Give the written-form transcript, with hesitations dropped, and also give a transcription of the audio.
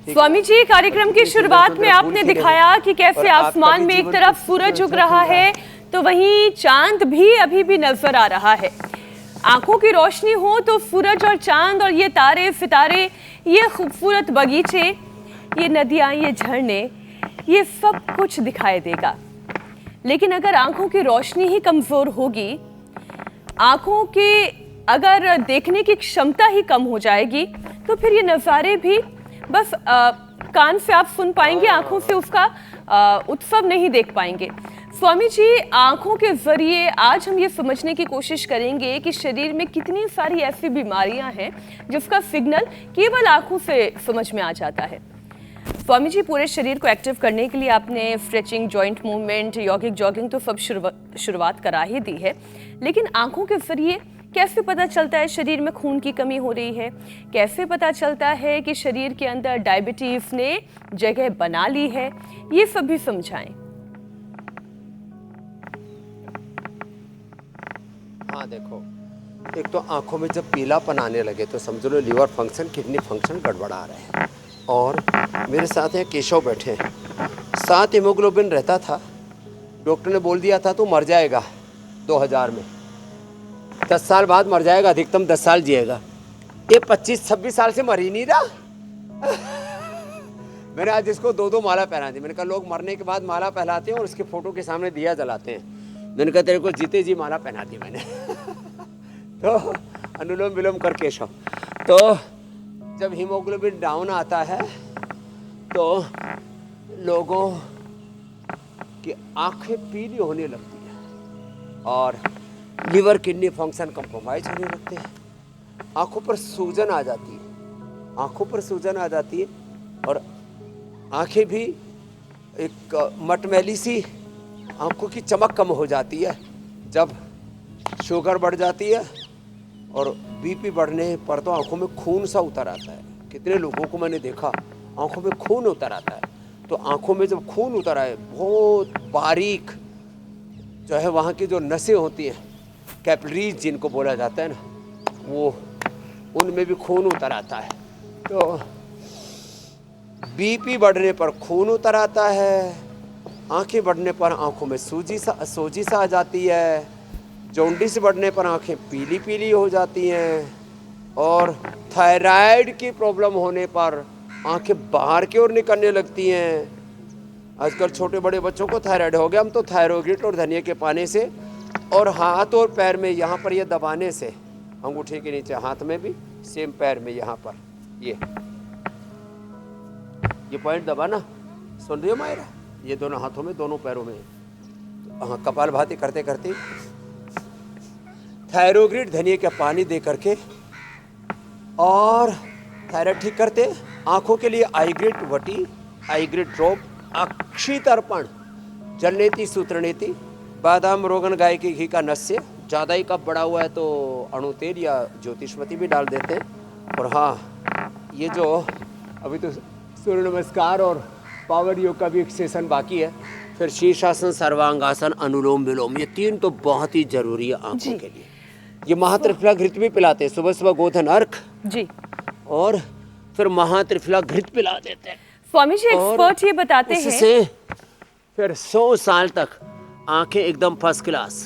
स्वामी जी, कार्यक्रम की शुरुआत में आपने दिखाया कि कैसे आसमान में एक तरफ सूरज उग रहा है तो वहीं चांद भी अभी भी नजर आ रहा है। आंखों की रोशनी हो तो सूरज और चांद और ये तारे सितारे, ये खूबसूरत बगीचे, ये नदियां, ये झरने, ये सब कुछ दिखाई देगा। लेकिन अगर आंखों की रोशनी ही कमजोर होगी, आंखों के अगर देखने की क्षमता ही कम हो जाएगी, तो फिर ये नज़ारे भी बस कान से आप सुन पाएंगे, आंखों से उसका उत्सव नहीं देख पाएंगे। स्वामी जी, आंखों के जरिए आज हम ये समझने की कोशिश करेंगे कि शरीर में कितनी सारी ऐसी बीमारियां हैं जिसका सिग्नल केवल आंखों से समझ में आ जाता है। स्वामी जी, पूरे शरीर को एक्टिव करने के लिए आपने स्ट्रेचिंग, जॉइंट मूवमेंट, यौगिक जॉगिंग तो सब शुरुआत करा ही दी है, लेकिन आंखों के जरिए कैसे पता चलता है शरीर में खून की कमी हो रही है? कैसे पता चलता है कि शरीर के अंदर डायबिटीज ने जगह बना ली है? ये सब भी समझाएं। हाँ देखो, एक तो आंखों में जब पीलापन आने लगे तो समझ लो लीवर फंक्शन, किडनी फंक्शन गड़बड़ा रहे हैं। और मेरे साथ यहाँ केशव बैठे हैं, 7 हीमोग्लोबिन रहता था, डॉक्टर ने बोल दिया था तो मर जाएगा 2000 में, 10 साल बाद मर जाएगा, अधिकतम 10 साल जिएगा। ये 25-26 साल से मर ही नहीं रहा। मैंने आज इसको 2-2 माला पहना दी। मैंने कहा लोग मरने के बाद माला पहनाते हैं और उसके फोटो के सामने दिया जलाते हैं। मैंने कहा तेरे को जीते जी माला पहना दी मैंने। तो अनुलोम विलोम कर केशव। तो जब हीमोग्लोबिन डाउन आता है तो लोगों की आंखें पीली होने लगती है और लिवर किडनी फंक्शन कम्प्रोमाइज होने लगते हैं। आंखों पर सूजन आ जाती है, आंखों पर सूजन आ जाती है और आंखें भी एक मटमैली सी, आंखों की चमक कम हो जाती है जब शुगर बढ़ जाती है। और बीपी बढ़ने पर तो आंखों में खून सा उतर आता है। कितने लोगों को मैंने देखा आंखों में खून उतर आता है। तो आंखों में जब खून उतर आए, बहुत बारीक जो है वहाँ की जो नसें होती हैं, कैपिलरीज जिनको बोला जाता है ना, वो उनमें भी खून उतर आता है। तो बीपी बढ़ने पर खून उतर आता है, आंखें बढ़ने पर आंखों में सोजी सा आ जाती है, जॉन्डिस बढ़ने पर आंखें पीली पीली हो जाती हैं और थायराइड की प्रॉब्लम होने पर आंखें बाहर की ओर निकलने लगती हैं। आजकल छोटे बड़े बच्चों को थायराइड हो गया, हम तो थायरोग्रिट और धनिया के पानी से और हाथ और पैर में यहाँ पर ये दबाने से, अंगूठे के नीचे हाथ में भी, सेम पैर में यहाँ पर ये पॉइंट दबाना, सुन रही हो मायरा? ये दोनों हाथों में, दोनों पैरों में। हाँ, कपालभाति करते करते थायरोग्रिड धनिया का पानी दे करके और थायराइड ठीक करते। आंखों के लिए आईग्रिड वटी, आईग्रिड ड्रॉप, अक्षी तर्पण, जलनेति सूत्रनेति, बादाम रोगन गाय के घी का नस्य, ज़्यादा ही कप बड़ा हुआ है तो अणु तेल या ज्योतिषमती भी डाल देते हैं। और हाँ, ये जो अभी तो सूर्य नमस्कार और पावर योग का भी एक सेशन बाकी है, फिर शीर्षासन, सर्वांगासन, अनुलोम विलोम, ये 3 तो बहुत ही जरूरी है आंखों के लिए। ये महात्रिफला घृत भी पिलाते हैं, सुबह सुबह गोधन अर्घ जी, और फिर महात्रिफला घृत पिला देते हैं। स्वामी जी, एक्सपर्ट ये बताते हैं उससे फिर 100 साल तक आंखें एकदम फर्स्ट क्लास।